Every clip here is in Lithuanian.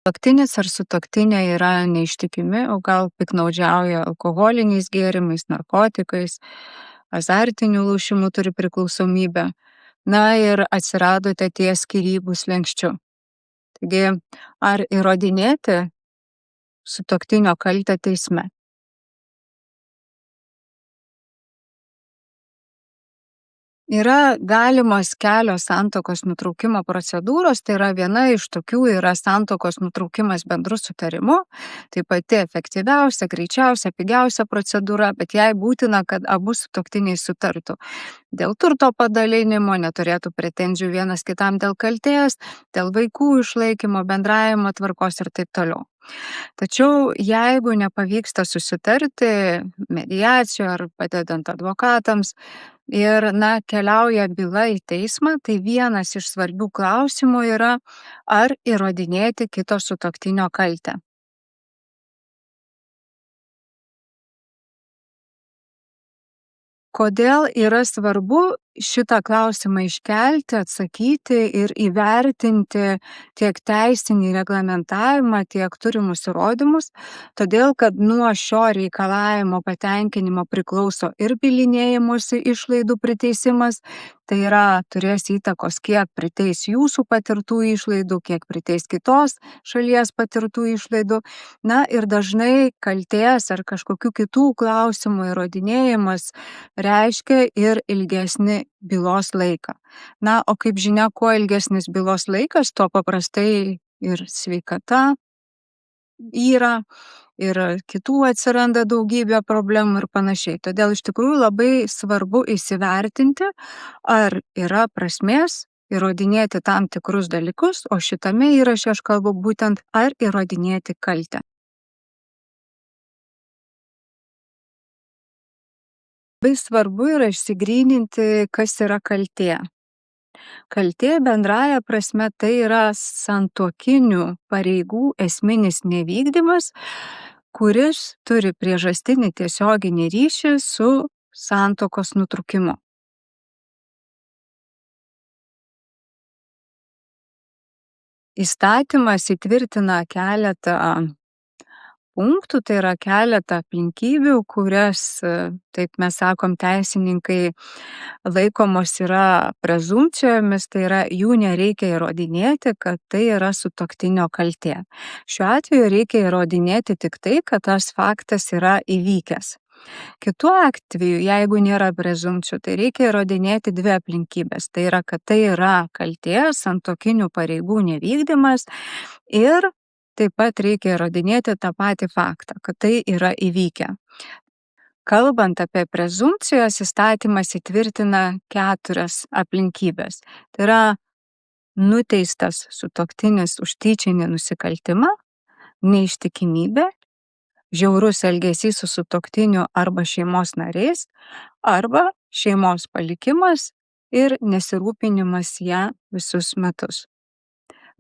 Sutuoktinis ar sutuoktinė yra neištikimi, o gal piktnaudžiauja alkoholiniais gėrimais, narkotikais, azartinių lošimų turi priklausomybę. Na ir atsiradote ties skyrybų slenksčiu. Taigi, ar įrodinėti sutuoktinio kaltę teisme? Yra galimos kelios santuokos nutraukimo procedūros, tai yra viena iš tokių yra santuokos nutraukimas bendru sutarimu, tai pati efektyviausia, greičiausia, pigiausia procedūra, bet jai būtina, kad abu sutuoktiniai sutartų. Dėl turto padalinimo, neturėtų pretenzijų vienas kitam dėl kaltės, dėl vaikų išlaikymo, bendravimo tvarkos ir taip toliau. Tačiau jeigu nepavyksta susitarti mediacijoje ar padedant advokatams ir keliauja byla į teismą, tai vienas iš svarbių klausimų yra, ar įrodinėti kito sutuoktinio kaltę. Kodėl yra svarbu šitą klausimą iškelti, atsakyti ir įvertinti tiek teisinį reglamentavimą, tiek turimus įrodymus, todėl kad nuo šio reikalavimo patenkinimo priklauso ir bylinėjimosi išlaidų priteisimas, tai yra turės įtakos, kiek priteis jūsų patirtų išlaidų, kiek priteis kitos šalies patirtų išlaidų. Na ir dažnai kaltės ar kažkokių kitų klausimų įrodinėjimas reiškia ir ilgesnį bylos laiką. Na, o kaip žinia, kuo ilgesnis bylos laikas, tuo paprastai ir sveikata yra, ir kitų atsiranda daugybė problemų ir panašiai. Todėl iš tikrųjų labai svarbu įsivertinti, ar yra prasmės įrodinėti tam tikrus dalykus, o šitame įraše aš kalbu būtent, ar įrodinėti kaltę. Labai svarbu yra išsigryninti, kas yra kaltė. Kaltė bendraja prasme tai yra santuokinių pareigų esminis nevykdymas, kuris turi priežastinį tiesioginį ryšį su santuokos nutraukimu. Įstatymas įtvirtina keletą punktų, tai yra keletą aplinkybių, kurias, taip mes sakom, teisininkai laikomos yra prezumpcijomis, tai yra jų nereikia įrodinėti, kad tai yra sutuoktinio kaltė. Šiuo atveju reikia įrodinėti tik tai, kad tas faktas yra įvykęs. Kitu atveju, jeigu nėra prezumpcijų, tai reikia įrodinėti dvi aplinkybės. Tai yra, kad tai yra kaltė, santuokinių pareigų nevykdymas ir taip pat reikia įrodinėti tą patį faktą, kad tai yra įvykę. Kalbant apie prezumpcijas, įstatymas įtvirtina 4 aplinkybės. Tai yra nuteistas sutuoktinis už tyčinį nusikaltimą, neištikimybė, žiaurus elgesys su sutuoktiniu arba šeimos nariais, arba šeimos palikimas ir nesirūpinimas ją visus metus.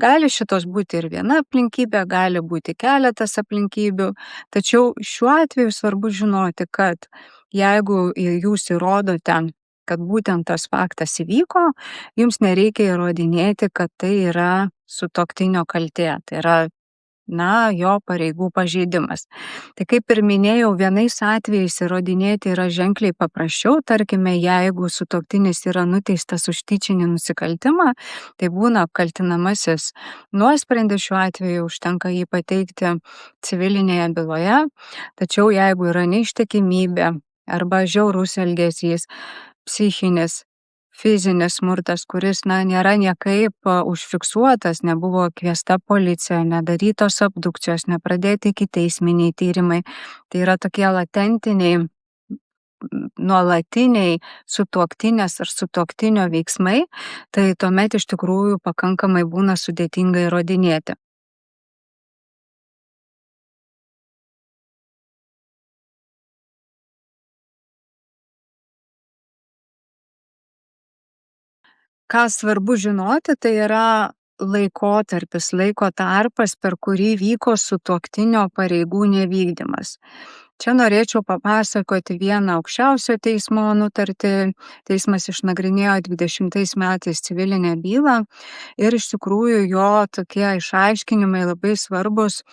Gali šitos būti ir viena aplinkybė, gali būti keletas aplinkybių, tačiau šiuo atveju svarbu žinoti, kad jeigu jūs įrodote, kad būtent tas faktas įvyko, jums nereikia įrodinėti, kad tai yra sutuoktinio kaltė, tai yra jo pareigų pažeidimas. Tai kaip ir minėjau, vienais atvejais įrodinėti yra ženkliai paprasčiau, tarkime, jeigu sutuoktinis yra nuteistas už tyčinį nusikaltimą, tai būna apkaltinamasis nuosprendis, šiuo atveju užtenka jį pateikti civilinėje byloje, tačiau jeigu yra neištikimybė arba žiaurus elgesys, psichinis, fizinis smurtas, kuris nėra niekaip užfiksuotas, nebuvo kviesta policija, nedarytos abdukcijos, nepradėti ikiteisminiai tyrimai. Tai yra tokie latentiniai, nuolatiniai sutuoktinės ar sutuoktinio veiksmai, tai tuomet iš tikrųjų pakankamai būna sudėtinga įrodinėti. Ką svarbu žinoti, tai yra laiko tarpas, per kurį vyko sutuoktinio pareigų nevykdymas. Čia norėčiau papasakoti vieną aukščiausio teismo nutartį. Teismas išnagrinėjo 20 metais civilinę bylą ir iš tikrųjų jo tokie išaiškinimai labai svarbus,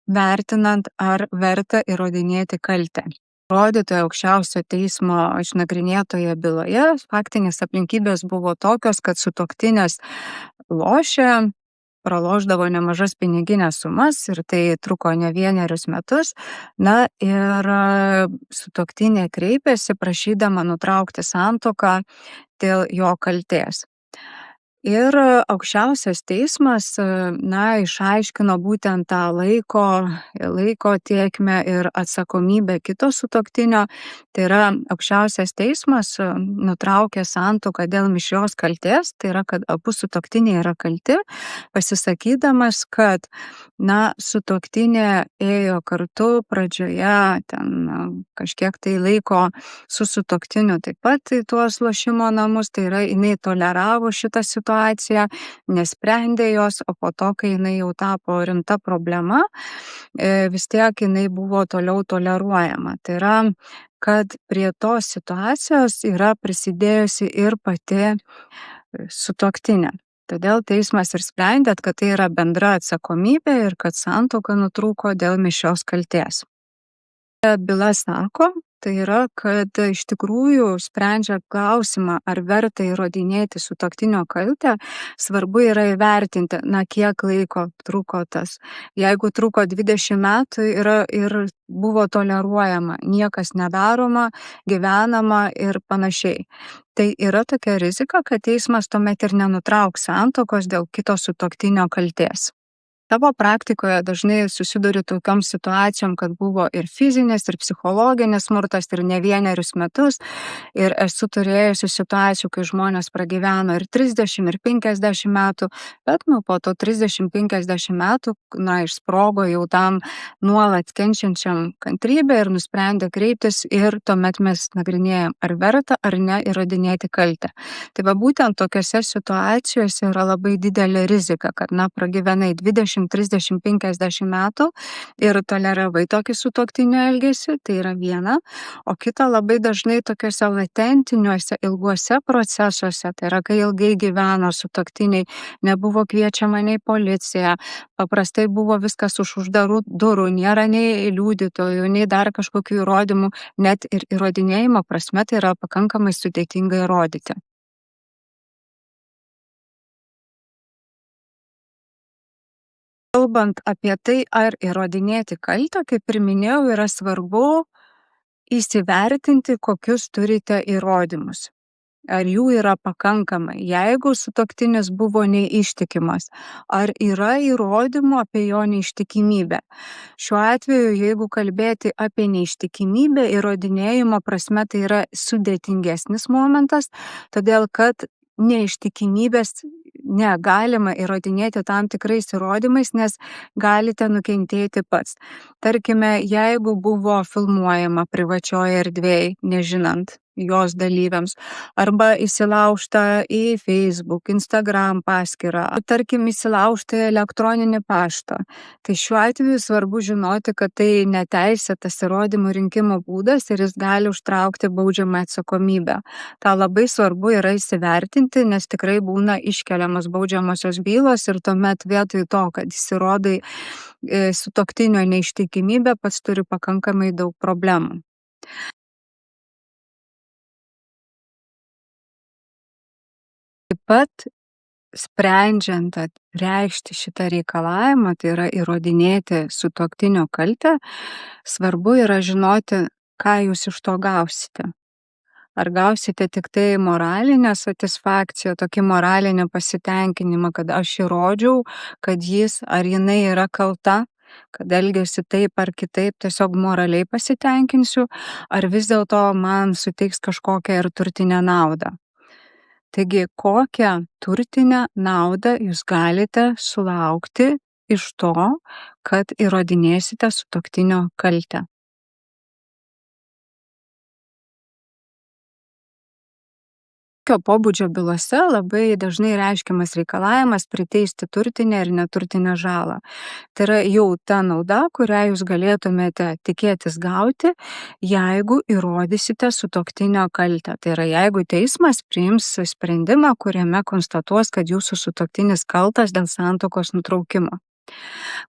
vertinant, ar verta įrodinėti kaltę. Rodytojo aukščiausio teismo išnagrinėtoje byloje faktinės aplinkybės buvo tokios, kad sutuoktinės lošė, pralošdavo nemažas piniginės sumas ir tai truko ne vienerius metus. Na ir sutuoktinė kreipėsi prašydama nutraukti santuoką dėl jo kaltės. Ir aukščiausias teismas, išaiškino būtent tą laiko tėkmę ir atsakomybę kito sutuoktinio. Tai yra aukščiausias teismas nutraukė santuoką dėl mišrios kaltės, tai yra, kad abu sutuoktiniai yra kalti, pasisakydamas, kad sutuoktinė ėjo kartu pradžioje kažkiek tai laiko su sutuoktiniu taip pat į tuos lošimo namus, tai yra jinai toleravo šitą situaciją, nesprendė jos, o po to, kai jinai jau tapo rimta problema, vis tiek jinai buvo toliau toleruojama. Tai yra, kad prie tos situacijos yra prisidėjusi ir pati sutuoktinė. Todėl teismas ir sprendė, kad tai yra bendra atsakomybė ir kad santuoka nutrūko dėl mišrios kaltės. Byla sako, tai yra, kad iš tikrųjų sprendžia klausimą, ar verta įrodinėti sutuoktinio kaltę, svarbu yra įvertinti, kiek laiko truko tas. Jeigu truko 20 metų ir buvo toleruojama, niekas nedaroma, gyvenama ir panašiai. Tai yra tokia rizika, kad teismas tuomet ir nenutrauks santuokos dėl kito sutuoktinio kaltės. Savo praktikoje dažnai susiduriu tokiom situacijom, kad buvo ir fizinis, ir psichologinis smurtas, ir ne vienerius metus. Ir esu turėjusi situacijų, kai žmonės pragyveno ir 30, ir 50 metų, bet po to 30-50 metų, išsprogo jau tam nuolat kenčiančiam kantrybę ir nusprendė kreiptis ir tuomet mes nagrinėjam, ar verta ar ne įrodinėti kaltę. Tai būtent tokiose situacijose yra labai didelė rizika, kad pragyvenai 20, 30, 50 metų ir toleravai tokį sutuoktinio elgesį, tai yra viena, o kita labai dažnai tokiuose latentiniuose ilguose procesuose, tai yra, kai ilgai gyveno sutuoktiniai, nebuvo kviečiama nei policija, paprastai buvo viskas už uždarų durų, nėra nei liudytojų, nei dar kažkokių įrodymų, net ir įrodinėjimo prasme tai yra pakankamai sudėtinga įrodyti. Kalbant apie tai, ar įrodinėti kaltę, kaip ir minėjau, yra svarbu įsivertinti, kokius turite įrodymus. Ar jų yra pakankamai? Jeigu sutuoktinis buvo neištikimas, ar yra įrodymų apie jo neištikimybę? Šiuo atveju, jeigu kalbėti apie neištikimybę, įrodinėjimo prasme tai yra sudėtingesnis momentas, todėl kad neištikimybės negalima įrodinėti tam tikrais įrodymais, nes galite nukentėti pats. Tarkime, jeigu buvo filmuojama privačioje erdvėje, nežinant jos dalyviams, arba įsilaužta į Facebook, Instagram paskyrą, tarkim, įsilaužta į elektroninį paštą. Tai šiuo atveju svarbu žinoti, kad tai neteisėtas įrodymų rinkimo būdas ir jis gali užtraukti baudžiamą atsakomybę. Ta labai svarbu yra įsivertinti, nes tikrai būna iškeliamas baudžiamosios bylos ir tuomet vietoj to, kad įsirodai sutuoktinio neištikimybę, pats turi pakankamai daug problemų. Taip pat, sprendžiant reikšti šitą reikalavimą, tai yra įrodinėti sutuoktinio kaltę, svarbu yra žinoti, ką jūs iš to gausite. Ar gausite tik tai moralinę satisfakciją, tokį moralinį pasitenkinimą, kad aš įrodžiau, kad jis ar jinai yra kalta, kad elgiasi taip ar kitaip, tiesiog moraliai pasitenkinsiu, ar vis dėlto man suteiks kažkokią ir turtinę naudą. Taigi, kokią turtinę naudą jūs galite sulaukti iš to, kad įrodinėsite sutuoktinio kaltę? Tokio pobūdžio bylose labai dažnai reiškiamas reikalavimas priteisti turtinę ir neturtinę žalą. Tai yra jau ta nauda, kurią jūs galėtumėte tikėtis gauti, jeigu įrodysite sutuoktinio kaltę. Tai yra, jeigu teismas priims sprendimą, kuriame konstatuos, kad jūsų sutuoktinis kaltas dėl santuokos nutraukimo.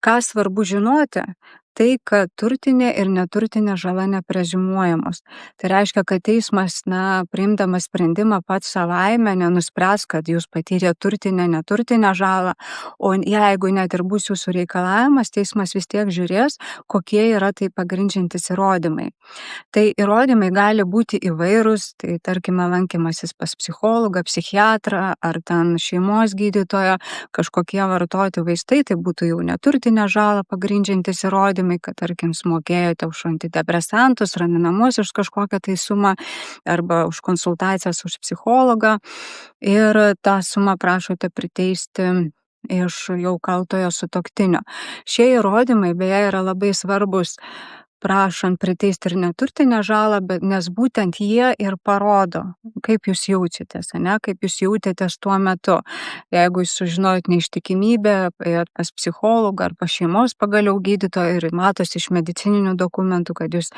Ką svarbu žinoti, tai, kad turtinė ir neturtinė žala nepreziumuojamos. Tai reiškia, kad teismas, priimdamas sprendimą pats savaime nenuspręs, kad jūs patyrė turtinę, neturtinę žalą, o jeigu net ir bus jūsų reikalavimas, teismas vis tiek žiūrės, kokie yra tai pagrindžiantys įrodymai. Tai įrodymai gali būti įvairūs, tai tarkime lankymasis pas psichologą, psichiatrą ar ten šeimos gydytoją, kažkokie vartoti vaistai, tai būtų jau neturtinę žalą pagrindžiantys įrodymai, kad tarkim sumokėjote už antidepresantus, raminamus už kažkokią tai sumą arba už konsultacijas už psichologą ir tą sumą prašote priteisti iš jau kaltojo sutuoktinio. Šie įrodymai beje yra labai svarbus prašant priteisti ir neturtinę žalą, nes būtent jie ir parodo, kaip jūs jaučiatės, kaip jūs jautėtės tuo metu. Jeigu jūs sužinojot neištikimybę pas psichologą ar pas šeimos pagaliau gydytoją ir matosi iš medicininių dokumentų, kad jūs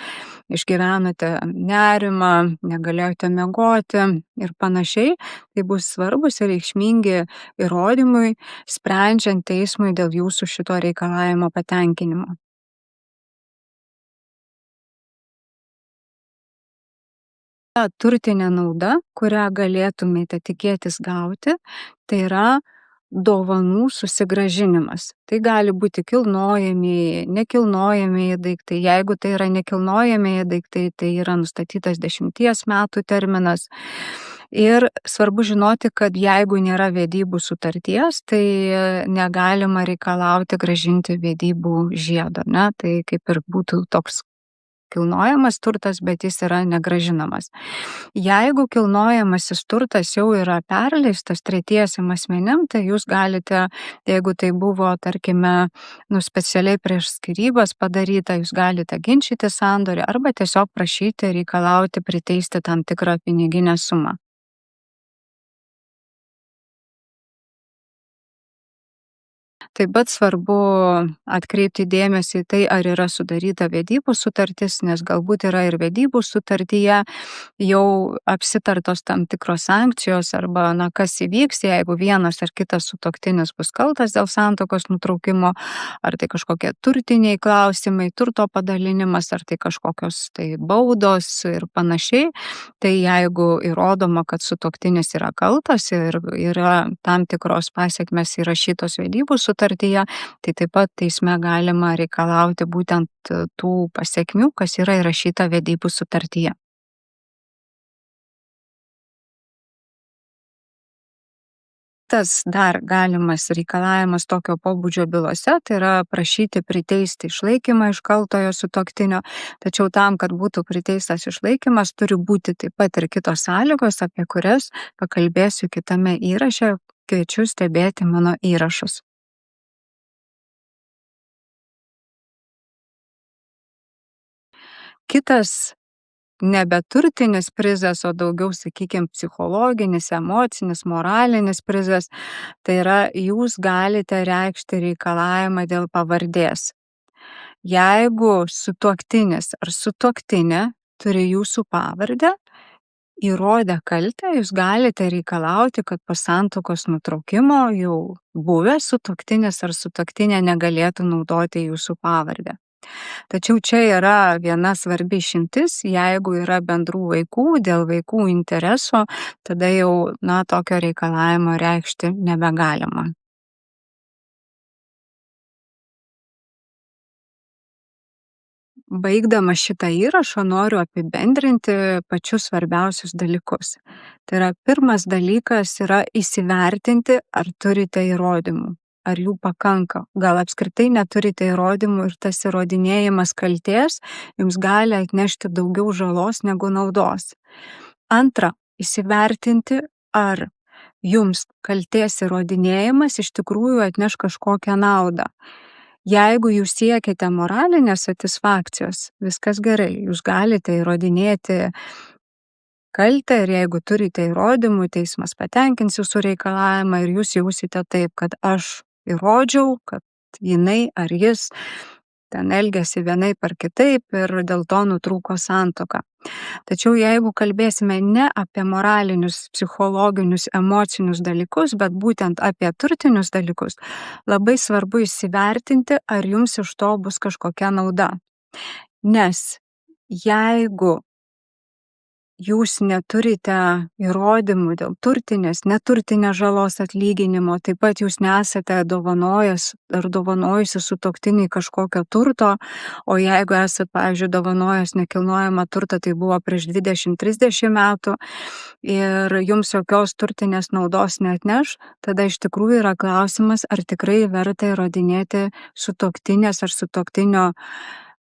išgyvenote nerimą, negalėjote miegoti ir panašiai, tai bus svarbus ir reikšmingi įrodymai, sprendžiant teismui dėl jūsų šito reikalavimo patenkinimo. Ta turtinė nauda, kurią galėtumėte tikėtis gauti, tai yra dovanų susigrąžinimas. Tai gali būti kilnojamieji, nekilnojamieji daiktai. Jeigu tai yra nekilnojamieji daiktai, tai yra nustatytas 10 metų terminas. Ir svarbu žinoti, kad jeigu nėra vedybų sutarties, tai negalima reikalauti grąžinti vedybų žiedo. Tai kaip ir būtų toks kilnojamas turtas, bet jis yra negrąžinamas. Jeigu kilnojamasis turtas jau yra perleistas tretiesiam asmenim, tai jūs galite, jeigu tai buvo, tarkime, specialiai prieš skyrybas padaryta, jūs galite ginčyti sandorį arba tiesiog prašyti reikalauti priteisti tam tikrą piniginę sumą. Taip pat svarbu atkreipti dėmesį į tai, ar yra sudaryta vedybų sutartis, nes galbūt yra ir vedybų sutartyje jau apsitartos tam tikros sankcijos arba, kas įvyks, jeigu vienas ar kitas sutuoktinis bus kaltas dėl santuokos nutraukimo, ar tai kažkokie turtiniai klausimai, turto padalinimas, ar tai kažkokios tai baudos ir panašiai. Tai jeigu įrodoma, kad sutuoktinis yra kaltas ir yra tam tikros pasekmės įrašytos vedybų sutartyje, tai taip pat teisme galima reikalauti būtent tų pasekmių, kas yra įrašyta vedybų sutartyje. Tas dar galimas reikalavimas tokio pobūdžio bylose, tai yra prašyti priteisti išlaikymą iš kaltojo sutuoktinio, tačiau tam, kad būtų priteistas išlaikymas, turi būti taip pat ir kitos sąlygos, apie kurias pakalbėsiu kitame įraše, kviečiu stebėti mano įrašus. Kitas nebeturtinis prizas, o daugiau, sakykime, psichologinis, emocinis, moralinis prizas, tai yra jūs galite reikšti reikalavimą dėl pavardės. Jeigu sutuoktinis ar sutuoktinė turi jūsų pavardę, įrodę kaltę, jūs galite reikalauti, kad po santuokos nutraukimo jau buvęs sutuoktinis ar sutuoktinė negalėtų naudoti jūsų pavardę. Tačiau čia yra viena svarbi išimtis, jeigu yra bendrų vaikų, dėl vaikų intereso, tada jau, tokio reikalavimo reikšti nebegalima. Baigdama šitą įrašą noriu apibendrinti pačius svarbiausius dalykus. Tai yra, pirmas dalykas yra įsivertinti, ar turite įrodymų. Ar jų pakanka. Gal apskritai neturite įrodymų ir tas įrodinėjimas kaltės jums gali atnešti daugiau žalos negu naudos. Antra, įsivertinti, ar jums kaltės įrodinėjimas iš tikrųjų atneš kažkokią naudą. Jeigu jūs siekiate moralinės satisfakcijos, viskas gerai, jūs galite įrodinėti kaltę ir jeigu turite įrodymų, teismas patenkins jūsų reikalavimą ir jūs jausite taip, kad aš įrodžiau, kad jinai ar jis ten elgėsi vienaip ar kitaip ir dėl to nutrūko santuoka. Tačiau jeigu kalbėsime ne apie moralinius, psichologinius, emocinius dalykus, bet būtent apie turtinius dalykus, labai svarbu įsivertinti, ar jums iš to bus kažkokia nauda. Nes jeigu jūs neturite įrodymų dėl neturtinės žalos atlyginimo, taip pat jūs nesate dovanojęs ar dovanojusi sutuoktiniui kažkokio turto, o jeigu esate, pavyzdžiui, dovanojęs nekilnojamą turtą, tai buvo prieš 20-30 metų ir jums jokios turtinės naudos neatneš, tada iš tikrųjų yra klausimas, ar tikrai verta įrodinėti sutuoktinės ar sutuoktinio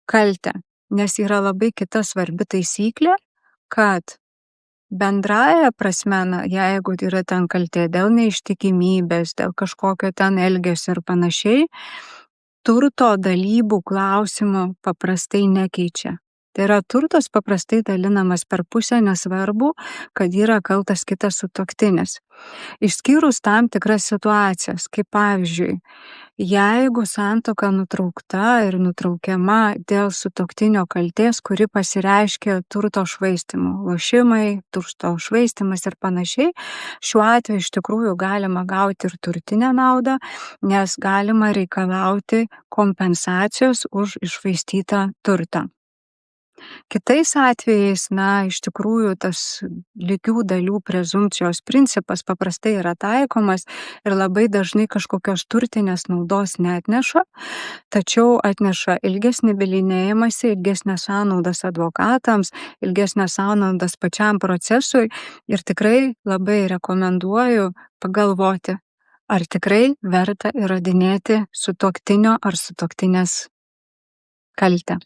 kaltę. Nes yra labai kita svarbi taisyklė, kad bendraja prasme, jeigu yra ten kaltė dėl neištikimybės, dėl kažkokio ten elgesio ir panašiai, turto dalybų klausimų paprastai nekeičia. Tai yra, turtas paprastai dalinamas per pusę, nesvarbu, kad yra kaltas kitas sutuoktinis. Išskyrus tam tikras situacijas, kaip pavyzdžiui, jeigu santuoka nutraukta ir nutraukiama dėl sutuoktinio kaltės, kuri pasireiškia turto švaistymu, lošimai, turto švaistymas ir panašiai, šiuo atveju iš tikrųjų galima gauti ir turtinę naudą, nes galima reikalauti kompensacijos už iššvaistytą turtą. Kitais atvejais, iš tikrųjų tas lygių dalių prezumpcijos principas paprastai yra taikomas ir labai dažnai kažkokios turtinės naudos neatneša, tačiau atneša ilgesnį bylinėjimąsi, ilgesnės sąnaudas advokatams, ilgesnės sąnaudas pačiam procesui ir tikrai labai rekomenduoju pagalvoti, ar tikrai verta įrodinėti sutuoktinio ar sutuoktinės kaltę.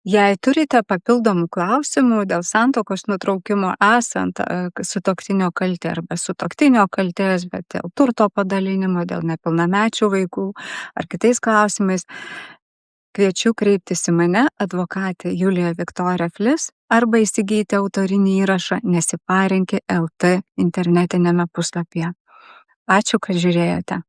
Jei turite papildomų klausimų dėl santuokos nutraukimo esant sutuoktinio kaltė arba sutuoktinio kaltės, bet dėl turto padalinimo, dėl nepilnamečių vaikų ar kitais klausimais, kviečiu kreiptis į mane, advokatę Juliją Viktoriją Flis, arba įsigyti autorinį įrašą Nesiparinki LT internetinėme puslapyje. Ačiū, kad žiūrėjote.